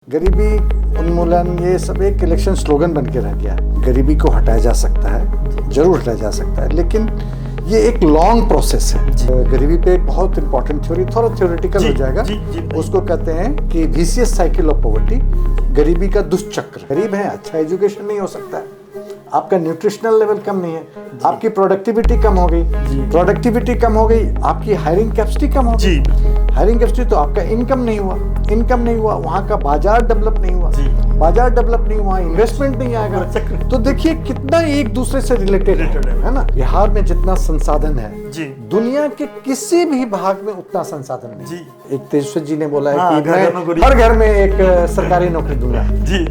गरीबी उन्मूलन ये सब एक इलेक्शन स्लोगन बन के रह गया है। गरीबी को हटाया जा सकता है, जरूर हटाया जा सकता है, लेकिन ये एक लॉन्ग प्रोसेस है। गरीबी पे एक बहुत इंपॉर्टेंट थ्योरी, थोड़ा थ्योरेटिकल हो जाएगा, उसको कहते हैं कि विशियस साइकिल ऑफ पॉवर्टी, गरीबी का दुष्चक्र। गरीब है, अच्छा एजुकेशन नहीं हो सकता है, आपका न्यूट्रिशनल लेवल कम नहीं है, आपकी प्रोडक्टिविटी कम हो गई, प्रोडक्टिविटी कम हो गई, आपकी हायरिंग कैपेसिटी कम हो गई, हायरिंग कैपेसिटी तो आपका इनकम नहीं हुआ, इनकम नहीं हुआ, वहाँ का बाजार डेवलप नहीं हुआ, बाजार डेवलप नहीं हुआ, इन्वेस्टमेंट नहीं आएगा। तो देखिए कितना एक दूसरे से रिलेटेड है ना। बिहार में जितना संसाधन है दुनिया के किसी भी भाग में उतना संसाधन नहीं। एक तेजस्वी जी ने बोला है कि मैं हर घर में एक सरकारी नौकरी दूंगा।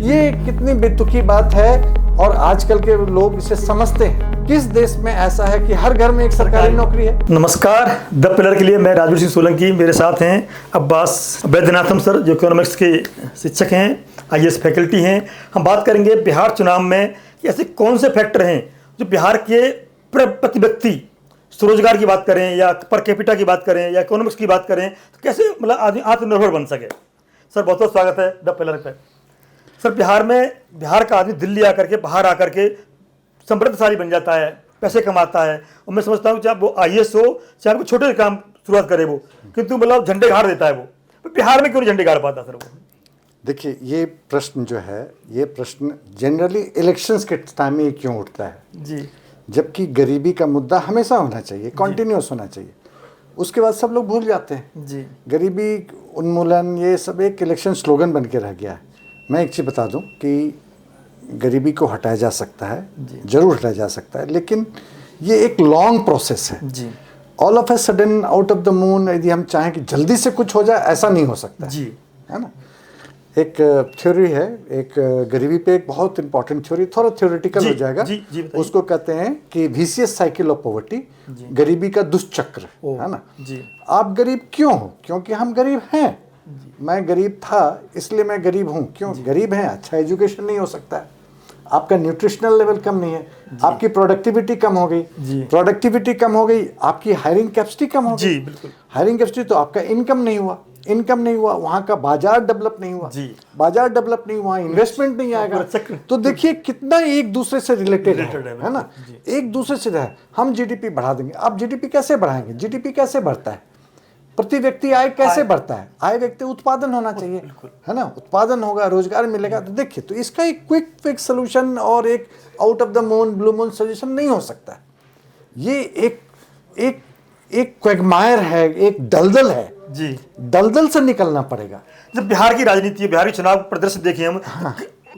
ये कितनी बेतुकी बात है और आजकल के लोग इसे समझते हैं। किस देश में ऐसा है कि हर घर में एक सरकारी नौकरी है? नमस्कार, द पिलर के लिए मैं राजवीर सिंह सोलंकी, मेरे साथ हैं अब्बास वैद्यनाथम सर जो इकोनॉमिक्स के शिक्षक हैं, आईएएस फैकल्टी हैं। हम बात करेंगे बिहार चुनाव में कि ऐसे कौन से फैक्टर हैं जो बिहार के प्रति व्यक्ति स्वरोजगार की बात करें या पर कैपिटा की बात करें या इकोनॉमिक्स की बात करें तो कैसे मतलब आदमी आत्मनिर्भर बन सके। सर बहुत बहुत स्वागत है द पिलर पे। सर बिहार का आदमी दिल्ली आकर के बाहर आकर के समृद्धशाली बन जाता है, पैसे कमाता है, और मैं समझता हूँ चाहे वो आईएएस हो चाहे वो छोटे काम शुरुआत करे वो, किंतु मतलब झंडे गाड़ देता है वो। तो बिहार में क्यों नहीं झंडे गाड़ पाता सर वो? देखिए ये प्रश्न जो है, ये प्रश्न जनरली इलेक्शंस के टाइम में क्यों उठता है जी, जबकि गरीबी का मुद्दा हमेशा होना चाहिए, कॉन्टिन्यूस होना चाहिए। उसके बाद सब लोग भूल जाते हैं जी। गरीबी उन्मूलन ये सब एक इलेक्शन स्लोगन बन के रह गया है। मैं एक चीज़ बता दूं कि गरीबी को हटाया जा सकता है, जरूर हटाया जा सकता है, लेकिन ये एक लॉन्ग प्रोसेस है। All of a sudden out of the moon यदि हम चाहें कि जल्दी से कुछ हो जाए, ऐसा नहीं हो सकता है ना। एक थ्योरी है, एक गरीबी पे एक बहुत इंपॉर्टेंट थ्योरी, थोड़ा थ्योरेटिकल हो जाएगा, उसको कहते हैं कि विशियस साइकिल ऑफ पॉवर्टी, गरीबी का दुष्चक्र, है ना। आप गरीब क्यों हो? क्योंकि हम गरीब हैं। मैं गरीब था इसलिए मैं गरीब हूँ। क्यों गरीब हैं? अच्छा एजुकेशन नहीं हो सकता है, आपका न्यूट्रिशनल लेवल कम नहीं है, आपकी प्रोडक्टिविटी कम हो गई, प्रोडक्टिविटी कम हो गई, आपकी हायरिंग कैपेसिटी कम हो गई, हायरिंग कैपेसिटी तो आपका इनकम नहीं हुआ, इनकम नहीं हुआ, वहाँ का बाजार डेवलप नहीं हुआ, बाजार डेवलप नहीं हुआ, इन्वेस्टमेंट नहीं आएगा। तो देखिए कितना एक दूसरे से रिलेटेड है ना, एक दूसरे से है। हम जीडीपी बढ़ा देंगे, आप जीडीपी कैसे बढ़ाएंगे? जीडीपी कैसे बढ़ता है? प्रति व्यक्ति आय कैसे बढ़ता है? आय व्यक्ति उत्पादन होना चाहिए, है ना। उत्पादन होगा, रोजगार मिलेगा। तो देखिए, तो इसका एक क्विक फिक्स सोल्यूशन और एक out of the moon blue moon solution नहीं हो सकता है। ये एक क्वैगमायर है, एक दलदल है जी, दलदल से निकलना पड़ेगा। जब बिहार की राजनीति है, बिहार के चुनाव प्रदर्शन देखें हम,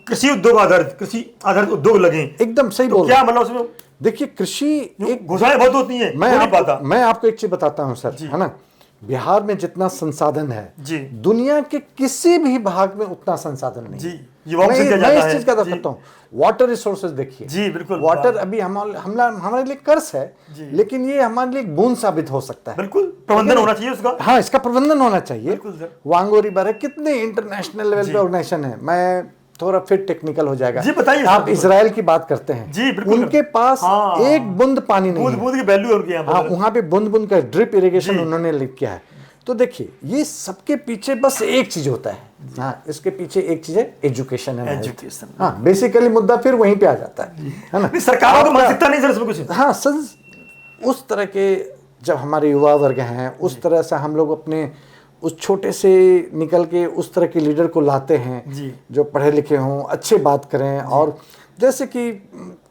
कृषि उद्योग आधारित, कृषि आधारित उद्योग लगे, एकदम सही बोल क्या मतलब उसमें? देखिए कृषि एक घोषणाएं बहुत होती हैं, मैं आपको एक चीज बताता हूँ सर, है ना। बिहार में जितना संसाधन है दुनिया के किसी भी भाग में उतना संसाधन नहीं। मैं इस चीज का बताता हूँ, वाटर रिसोर्सेज देखिए जी, बिल्कुल। वाटर अभी हमारे लिए कर्ज है, लेकिन ये हमारे लिए बूंद साबित हो सकता है। बिल्कुल प्रबंधन होना चाहिए उसका। हाँ, इसका प्रबंधन होना चाहिए। वांगो रिवर है, कितने इंटरनेशनल लेवल पे ऑर्गेनाइजेशन है। मैं थोड़ा फिर टेक्निकल हो जाएगा जी, बताइए। आप इजराइल की बात करते हैं जी, उनके पास एक बूंद पानी नहीं है, बूंद की वैल्यू उनके यहाँ। हाँ, वहाँ पे बूंद बूंद का ड्रिप इरिगेशन उन्होंने लिख किया है। तो देखिए ये सबके पीछे बस एक चीज होता है, हाँ, इसके पीछे एक चीज है, एजुकेशन है। एजुकेशन, हाँ, बेसिकली मुद्दा फिर वहीं पे आ जाता है ना। सरकार को मानसिकता नहीं सर कुछ। हाँ सर, उस तरह के जब हमारे युवा वर्ग हैं, उस तरह से हम लोग अपने उस छोटे से निकल के उस तरह के लीडर को लाते हैं जो पढ़े लिखे हों, अच्छे बात करें, और जैसे कि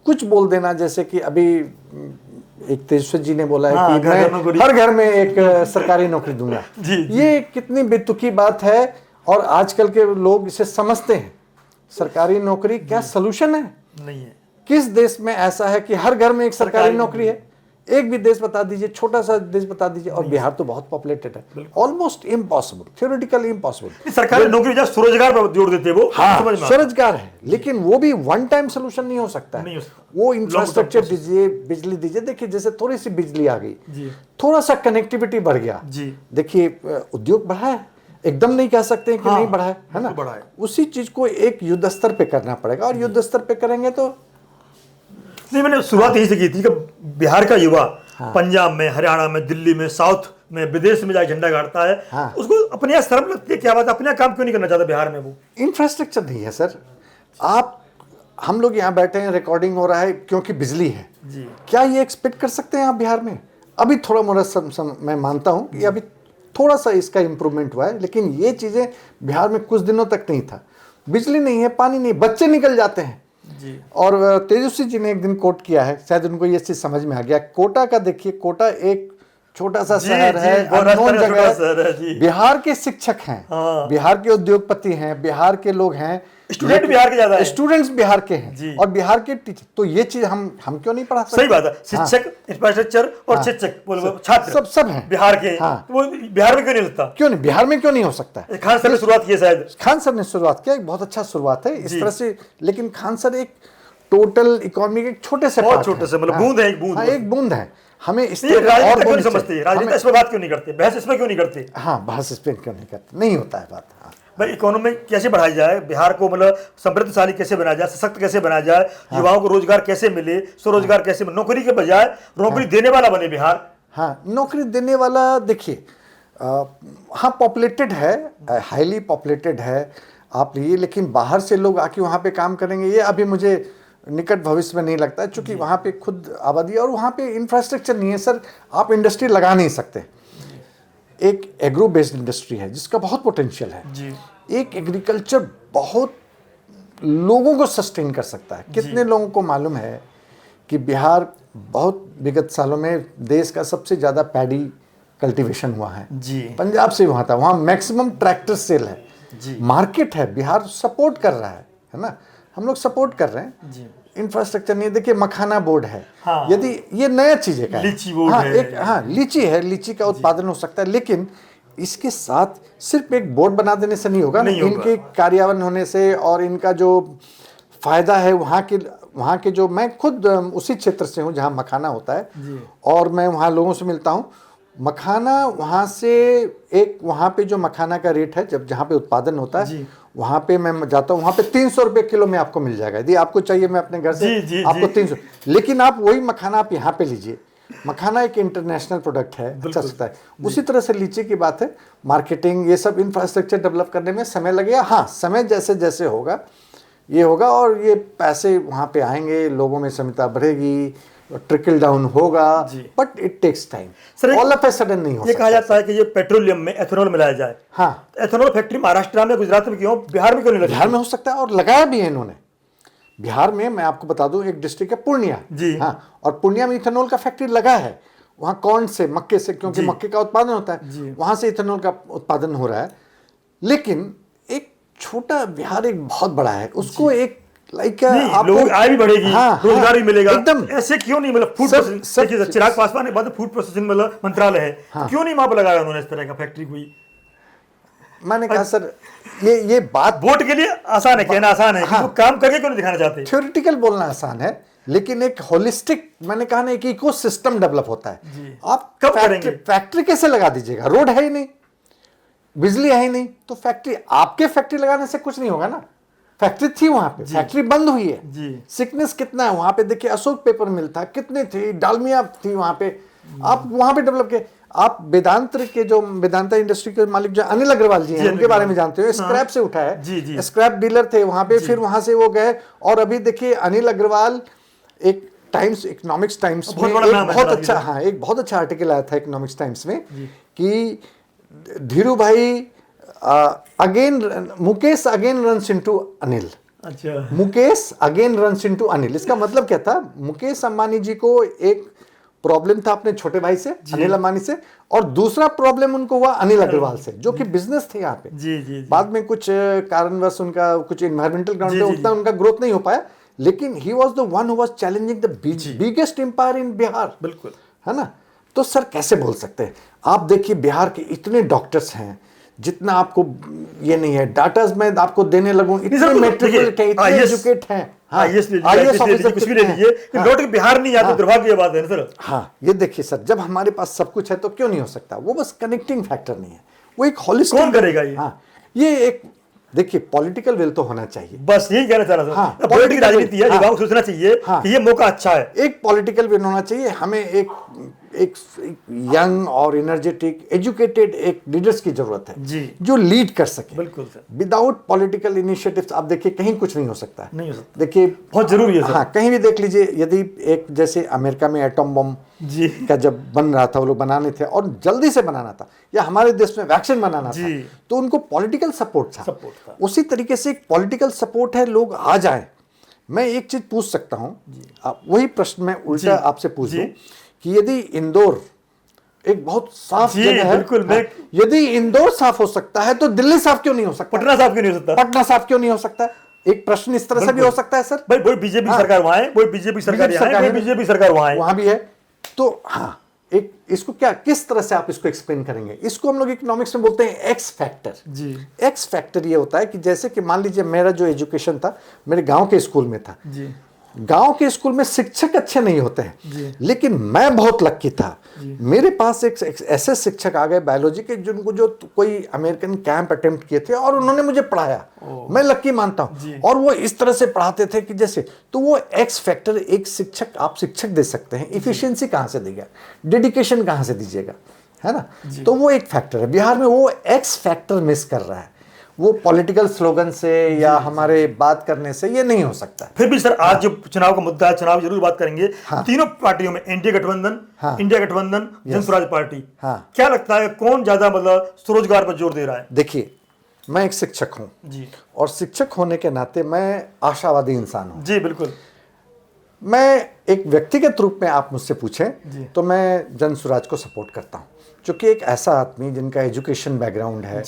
कुछ बोल देना, जैसे कि अभी एक तेजस्वी जी ने बोला है कि मैं हर घर में एक सरकारी नौकरी दूंगा। ये कितनी बेतुकी बात है और आजकल के लोग इसे समझते हैं। सरकारी नौकरी क्या सलूशन है? नहीं है। किस देश में ऐसा है कि हर घर में एक सरकारी नौकरी है? एक भी देश बता दीजिए, छोटा सा देश बता दीजिए। और बिहार तो बहुत पॉपुलेटेड है, ऑलमोस्ट इम्पॉसिबल, थ्योरेटिकली इम्पॉसिबल। सरकारी नौकरी जहाँ स्वरोजगार पर जोड़ देते हैं वो, हाँ, स्वरोजगार है, लेकिन वो भी वन टाइम सोल्यूशन नहीं हो सकता है। वो इंफ्रास्ट्रक्चर दीजिए, बिजली दीजिए। देखिए जैसे थोड़ी सी बिजली आ गई, थोड़ा सा कनेक्टिविटी बढ़ गया, देखिए उद्योग बढ़ा है, एकदम नहीं कह सकते कि नहीं बढ़ा है ना। उसी चीज को एक युद्ध स्तर पे करना पड़ेगा, और युद्ध स्तर पे करेंगे तो नहीं। मैंने शुरुआत यही से की थी कि बिहार का युवा पंजाब में, हरियाणा में, दिल्ली में, साउथ में विदेश में जाके झंडा गाड़ता है, हाँ। उसको अपने यहाँ शर्म लगती है, क्या बात है, अपने यहाँ काम क्यों नहीं करना चाहता बिहार में वो? इंफ्रास्ट्रक्चर नहीं है सर। हम लोग यहाँ बैठे हैं, रिकॉर्डिंग हो रहा है क्योंकि बिजली है जी। क्या ये एक्सपेक्ट कर सकते हैं आप बिहार में? अभी थोड़ा मोड़ा मैं मानता हूँ कि अभी थोड़ा सा इसका इम्प्रूवमेंट हुआ है, लेकिन ये चीज़ें बिहार में कुछ दिनों तक नहीं था। बिजली नहीं है, पानी नहीं, बच्चे निकल जाते हैं जी। और तेजस्वी जी ने एक दिन कोट किया है, शायद उनको ये चीज़ समझ में आ गया। कोटा का देखिए, कोटा एक छोटा सा शहर है, अननोन जगह है। बिहार के शिक्षक हैं, हाँ। बिहार के उद्योगपति हैं, बिहार के लोग हैं, स्टूडेंट बिहार के ज्यादा है, स्टूडेंट्स बिहार के हैं जी। और बिहार के टीचर। तो ये चीज हम क्यों नहीं पढ़ा सकते? सही बात है। शिक्षक, इंफ्रास्ट्रक्चर और शिक्षक छात्र सब हैं बिहार के। हाँ। वो बिहार में क्यों नहीं लगता? क्यों नहीं, बिहार में क्यों नहीं हो सकता है? खान सर ने शुरुआत की है शायद। खान सर ने शुरुआत किया, एक बहुत अच्छा शुरुआत है इस तरह से। लेकिन खान सर एक टोटल इकोनॉमी के एक छोटे से बहुत छोटे से, मतलब बूंद है, एक बूंद। हाँ, एक बूंद है। हमें इस राजनीति और क्यों नहीं समझते? राजनीति इस पर बात क्यों नहीं करते? बहस इस पर क्यों नहीं करते? हाँ, बहस इस पर क्यों नहीं करते? नहीं होता है बात। हाँ। भाई इकोनॉमी कैसे बढ़ाई जाए, बिहार को मतलब समृद्धशाली कैसे बनाया जाए, सशक्त कैसे बनाया जाए, युवाओं को रोजगार कैसे मिले, स्वरोजगार कैसे मिले, नौकरी के बजाय नौकरी देने वाला बने बिहार। हाँ, नौकरी देने वाला। देखिए, हाँ, पॉपुलेटेड है, हाईली पॉपुलेटेड है आप ये, लेकिन बाहर से लोग आके वहाँ पे काम करेंगे ये अभी मुझे निकट भविष्य में नहीं लगता है, क्योंकि वहाँ पे खुद आबादी और वहाँ पे इंफ्रास्ट्रक्चर नहीं है सर। आप इंडस्ट्री लगा नहीं सकते। एक एग्रो बेस्ड इंडस्ट्री है जिसका बहुत पोटेंशियल है जी। एक एग्रीकल्चर बहुत लोगों को सस्टेन कर सकता है। कितने लोगों को मालूम है कि बिहार बहुत विगत सालों में देश का सबसे ज़्यादा पैडी कल्टीवेशन हुआ है जी। पंजाब से वहाँ था, वहाँ मैक्सिमम ट्रैक्टर सेल है जी। मार्केट है। बिहार सपोर्ट कर रहा है ना, हम लोग सपोर्ट कर रहे हैं जी। इंफ्रास्ट्रक्चर नहीं। देखिए, मखाना बोर्ड है। हाँ। यदि ये नया चीज़ है, लीची बोर्ड हाँ, है। एक हाँ लीची है, लीची का उत्पादन हो सकता है, लेकिन इसके साथ सिर्फ एक बोर्ड बना देने से नहीं होगा। नहीं होगा। इनके कार्यान्वयन होने से और इनका जो फायदा है वहाँ के जो, मैं खुद उसी क्षेत्र से हूँ जहाँ मखाना होता है और मैं वहाँ लोगों से मिलता हूँ। मखाना वहाँ से वहाँ पे जो मखाना का रेट है, जहाँ पे उत्पादन होता है वहाँ पे मैं जाता हूँ, वहाँ पे 300 रुपये किलो में आपको मिल जाएगा। यदि आपको चाहिए मैं अपने घर से आपको 300, लेकिन आप वही मखाना आप यहाँ पे लीजिए। मखाना एक इंटरनेशनल प्रोडक्ट है, अच्छा सकता है। उसी तरह से लीची की बात है, मार्केटिंग ये सब इंफ्रास्ट्रक्चर डेवलप करने में समय लगेगा। हाँ, समय जैसे जैसे होगा ये होगा और ये पैसे वहाँ पे आएंगे, लोगों में क्षमता बढ़ेगी, ट्रिकल डाउन होगा, but it takes time. All of a sudden नहीं हो सकता। ये कहा जाता है कि ये पेट्रोलियम में एथेनॉल मिलाया जाए। हाँ, एथेनॉल फैक्ट्री महाराष्ट्र में, गुजरात में क्यों, बिहार में क्यों नहीं लगी? बिहार में हो सकता है और लगाया भी है इन्होंने। बिहार में मैं आपको बता दूं, एक डिस्ट्रिक्ट है पूर्णिया जी। हाँ, और पूर्णिया में इथेनॉल का फैक्ट्री लगा है। वहाँ कॉर्न से, मक्के से, क्योंकि मक्के का उत्पादन होता है, वहाँ से इथेनॉल का उत्पादन हो रहा है। लेकिन एक छोटा, बिहार एक बहुत बड़ा है, उसको एक लोग आय भी बढ़ेगी, हाँ, रोजगार भी मिलेगा। एकदम ऐसे क्यों नहीं, मतलब फूड प्रोसेसिंग, चिराग पासवान के बाद फूड प्रोसेसिंग मतलब मंत्रालय है, क्यों नहीं वहां पर लगाया उन्होंने इस तरह का फैक्ट्री कोई? मैंने कहा सर, ये बात वोट के लिए आसान है, कहना आसान है, हाँ, काम करके क्यों नहीं दिखाना चाहते? थ्योरेटिकल बोलना आसान है, लेकिन एक होलिस्टिक, मैंने कहा ना, एक इकोसिस्टम डेवलप होता है। आप कब करेंगे? फैक्ट्री कैसे लगा दीजिएगा? रोड है ही नहीं, बिजली है ही नहीं, तो फैक्ट्री, आपके फैक्ट्री लगाने से कुछ नहीं होगा ना। फैक्ट्री थी वहां पे, फैक्ट्री बंद हुई है। सिकनेस कितना है वहां पे, देखिए अशोक पेपर मिल था, कितने थे, डालमिया थी वहां पे, आप वहां पे डेवलप किए। आप वेदांत के जो वेदांता इंडस्ट्री के मालिक जो अनिल अग्रवाल जी हैं, उनके बारे में जानते हो, स्क्रैप से उठा है, स्क्रैप डीलर थे वहां पे, फिर वहां से वो गए और अभी देखिए अनिल अग्रवाल, एक टाइम्स, इकोनॉमिक्स टाइम्स में एक बहुत अच्छा आर्टिकल आया था इकोनॉमिक्स टाइम्स में कि Dhiru bhai Mukesh again runs into Anil. अच्छा, Mukesh again runs into Anil, इसका मतलब क्या था? मुकेश अंबानी जी को एक प्रॉब्लम था अपने छोटे भाई से, अनिल अंबानी से, और दूसरा प्रॉब्लम उनको हुआ अनिल अग्रवाल से, जो कि बिजनेस थे यहाँ पे। बाद में कुछ कारणवश उनका कुछ इन्वायरमेंटल ग्राउंड पे उतना उनका ग्रोथ नहीं हो पाया, लेकिन he was the one who was challenging the biggest empire in Bihar. बिल्कुल, है ना? तो सर कैसे बोल सकते हैं आप? देखिए, बिहार के इतने डॉक्टर्स हैं, जितना आपको ये नहीं है, डाटाज में आपको देने लगूं, इतने मेट्रिकुलेट हैं, इतने एजुकेट हैं, आईएएस ऑफिसर कुछ भी ले लीजिए, लौट के बिहार नहीं आते, दुर्भाग्य की बात है सर। हाँ, ये देखिए सर, जब हमारे पास सब कुछ है तो क्यों नहीं हो सकता? वो बस कनेक्टिंग फैक्टर नहीं है, वो एक होलिस्टिक। कौन करेगा ये? हाँ, ये एक, देखिए, पॉलिटिकल विल तो होना चाहिए। बस यही कहना चाह रहा था। हाँ, पॉलिटिकल राजनीति है, युवाओं को सोचना चाहिए कि ये मौका अच्छा है। एक पॉलिटिकल विल होना चाहिए। हमें एक एक यंग और एनर्जेटिक एजुकेटेड एक लीडर्स की जरूरत है जी। जो लीड कर सके। बिल्कुल सर। विदाउट पॉलिटिकल इनिशिएटिव्स आप देखिए कहीं कुछ नहीं हो सकता है। नहीं हो सकता। देखिए बहुत जरूरी है सर। हाँ, कहीं भी देख लीजिए, यदि एक जैसे अमेरिका में एटम बम जी का जब बन रहा था, वो लोग बनाने थे और जल्दी से बनाना था, या हमारे देश में वैक्सीन बनाना था, तो उनको पॉलिटिकल सपोर्ट था। उसी तरीके से एक पॉलिटिकल सपोर्ट है, लोग आ जाए। मैं एक चीज पूछ सकता हूं, वही प्रश्न मैं उल्टा आपसे पूछ दूं कि यदि इंदौर एक बहुत साफ जगह है, बिल्कुल, यदि इंदौर साफ हो सकता है तो दिल्ली साफ क्यों नहीं हो सकता? पटना साफ क्यों नहीं हो सकता? पटना साफ क्यों नहीं हो सकता? एक प्रश्न इस तरह से भी हो सकता है सर। भाई वही बीजेपी सरकार वहां है, वही बीजेपी सरकार यहाँ है, वही बीजेपी सरकार वहां भी है। तो हाँ, एक इसको क्या, किस तरह से आप इसको एक्सप्लेन करेंगे? इसको हम लोग इकोनॉमिक्स में बोलते हैं एक्स फैक्टर। जी। एक्स फैक्टर ये होता है कि जैसे कि मान लीजिए मेरा जो एजुकेशन था, मेरे गांव के स्कूल में था जी। गांव के स्कूल में शिक्षक अच्छे नहीं होते हैं, लेकिन मैं बहुत लक्की था, मेरे पास एक ऐसे शिक्षक आ गए बायोलॉजी के जिनको जो कोई अमेरिकन कैंप अटेम्प्ट किए थे और उन्होंने मुझे पढ़ाया। मैं लक्की मानता हूं। और वो इस तरह से पढ़ाते थे कि जैसे, तो वो एक्स फैक्टर, एक शिक्षक, आप शिक्षक दे सकते हैं, इफिशियंसी कहां से देगा, डेडिकेशन कहां से दीजिएगा, है ना? तो वो एक फैक्टर है। बिहार में वो एक्स फैक्टर मिस कर रहा है। वो पॉलिटिकल स्लोगन से या हमारे बात करने से ये नहीं हो सकता। फिर भी सर आज जो चुनाव का मुद्दा है, चुनाव जरूर बात करेंगे। तीनों पार्टियों में एनडीए गठबंधन, इंडिया गठबंधन, जन स्वराज पार्टी, क्या लगता है कौन ज्यादा मतलब स्वरोजगार पर जोर दे रहा है? देखिए, मैं एक शिक्षक हूं जी, और शिक्षक होने के नाते मैं आशावादी इंसान हूं। जी बिल्कुल। मैं एक व्यक्तिगत रूप में आप मुझसे पूछें तो मैं जन स्वराज को सपोर्ट करता हूं, क्योंकि एक ऐसा आदमी जिनका एजुकेशन बैकग्राउंड है,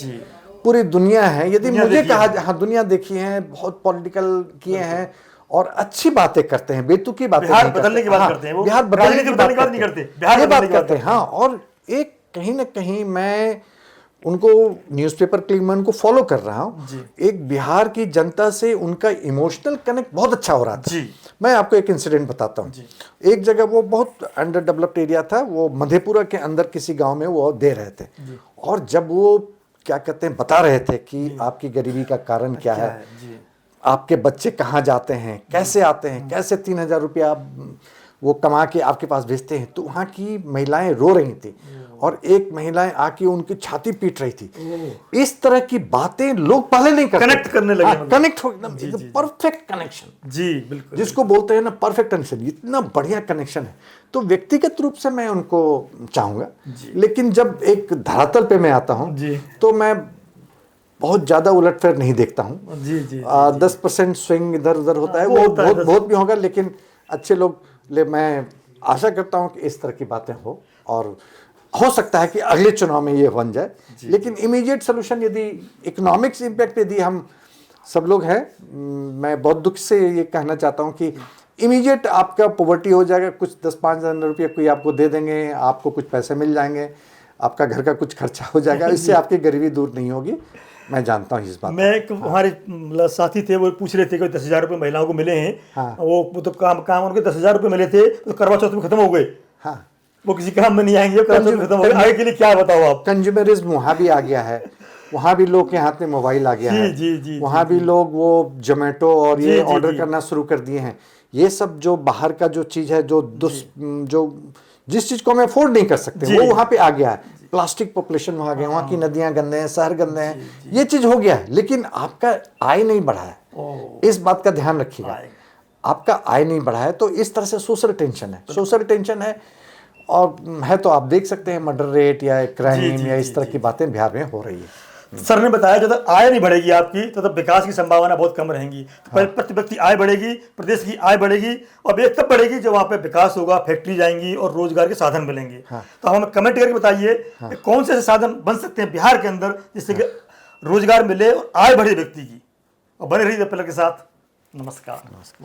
पूरी दुनिया है, यदि मुझे कहा, हाँ दुनिया देखी है, बहुत पॉलिटिकल किए हैं और अच्छी बातें करते हैं, बेतुकी बातें बिहार बदलने की बात करते हैं, वो बिहार बदलने की बात नहीं करते, बिहार बात करते हैं। हाँ, और एक कहीं ना कहीं मैं उनको न्यूज़पेपर क्लिप में उनको फॉलो कर रहा हूँ। एक बिहार की जनता से उनका इमोशनल कनेक्ट बहुत अच्छा हो रहा था। मैं आपको एक इंसिडेंट बताता हूँ। एक जगह वो बहुत अंडर डेवलप्ड एरिया था, वो मधेपुरा के अंदर किसी गांव में वो दे रहे थे, और जब वो क्या कहते हैं बता रहे थे कि आपकी गरीबी का कारण क्या है, आपके बच्चे कहाँ जाते हैं, कैसे आते हैं, कैसे 3,000 रुपया वो कमा के आपके पास भेजते हैं, तो वहाँ की महिलाएं रो रही थी और एक महिलाएं आके उनकी छाती पीट रही थी। इस तरह की बातें लोग पहले नहीं करते, कनेक्ट करने लगे, कनेक्ट हो एकदम परफेक्ट कनेक्शन। जी बिल्कुल, जिसको बोलते हैं ना परफेक्ट कनेक्शन, इतना बढ़िया कनेक्शन है। तो व्यक्तिगत रूप से मैं उनको चाहूंगा, लेकिन जब एक धरातल पे मैं आता हूं तो मैं बहुत ज्यादा उलटफेर नहीं देखता हूं। 10% स्विंग इधर उधर होता है, वो बहुत भी होगा, लेकिन अच्छे लोग मैं आशा करता हूं कि इस तरह की बातें हो, और हो सकता है कि अगले चुनाव में ये बन जाए। लेकिन इमीडिएट सोल्यूशन, यदि इकोनॉमिक्स इम्पैक्ट यदि हम सब लोग हैं, मैं बहुत दुख से ये कहना चाहता हूं कि इमीडिएट आपका पॉवर्टी हो जाएगा, कुछ 10-5 हज़ार रुपये कोई आपको दे देंगे, आपको कुछ पैसे मिल जाएंगे, आपका घर का कुछ खर्चा हो जाएगा, इससे आपकी गरीबी दूर नहीं होगी। मैं जानता हूँ इस बात। मैं हमारे साथी थे, वो पूछ रहे थे कि 10,000 रुपये महिलाओं को मिले हैं। वो तो काम उनके 10,000 रुपये मिले थे, तो करवा चौथ में खत्म हो गए। हाँ, वो किसी काम में नहीं आएंगे, करवा चौथ में खत्म हो गए। आगे के लिए क्या बताओ आप? कंज्यूमरिज्म वहाँ भी आ गया है, वहाँ भी लोग के हाथ में मोबाइल आ गया है, वहाँ भी लोग वो जोमेटो और ये ऑर्डर करना शुरू कर दिए हैं। ये सब जो बाहर का जो चीज़ है, जो जिस चीज़ को हम अफोर्ड नहीं कर सकते, वो वहाँ पे आ गया है। प्लास्टिक पॉपुलेशन वहाँ गया, वहाँ की नदियाँ गंदे हैं, शहर गंदे हैं, ये चीज़ हो गया है, लेकिन आपका आय नहीं बढ़ा है। इस बात का ध्यान रखिएगा, आपका आय नहीं बढ़ा है, तो इस तरह से सोशल टेंशन है। और है तो आप देख सकते हैं मर्डर रेट या क्राइम या इस तरह की बातें बिहार में हो रही है। सर ने बताया जब तक आय नहीं बढ़ेगी आपकी, तो तब विकास की संभावना बहुत कम रहेगी। तो प्रति व्यक्ति आय बढ़ेगी, प्रदेश की आय बढ़ेगी, और ये तब बढ़ेगी जब वहाँ पे विकास होगा, फैक्ट्री जाएंगी और रोजगार के साधन मिलेंगे। तो हमें कमेंट करके बताइए कौन से साधन बन सकते हैं बिहार के अंदर, जिससे कि रोजगार मिले और आय बढ़े व्यक्ति की। और बने रहिए द पिलर के साथ। नमस्कार।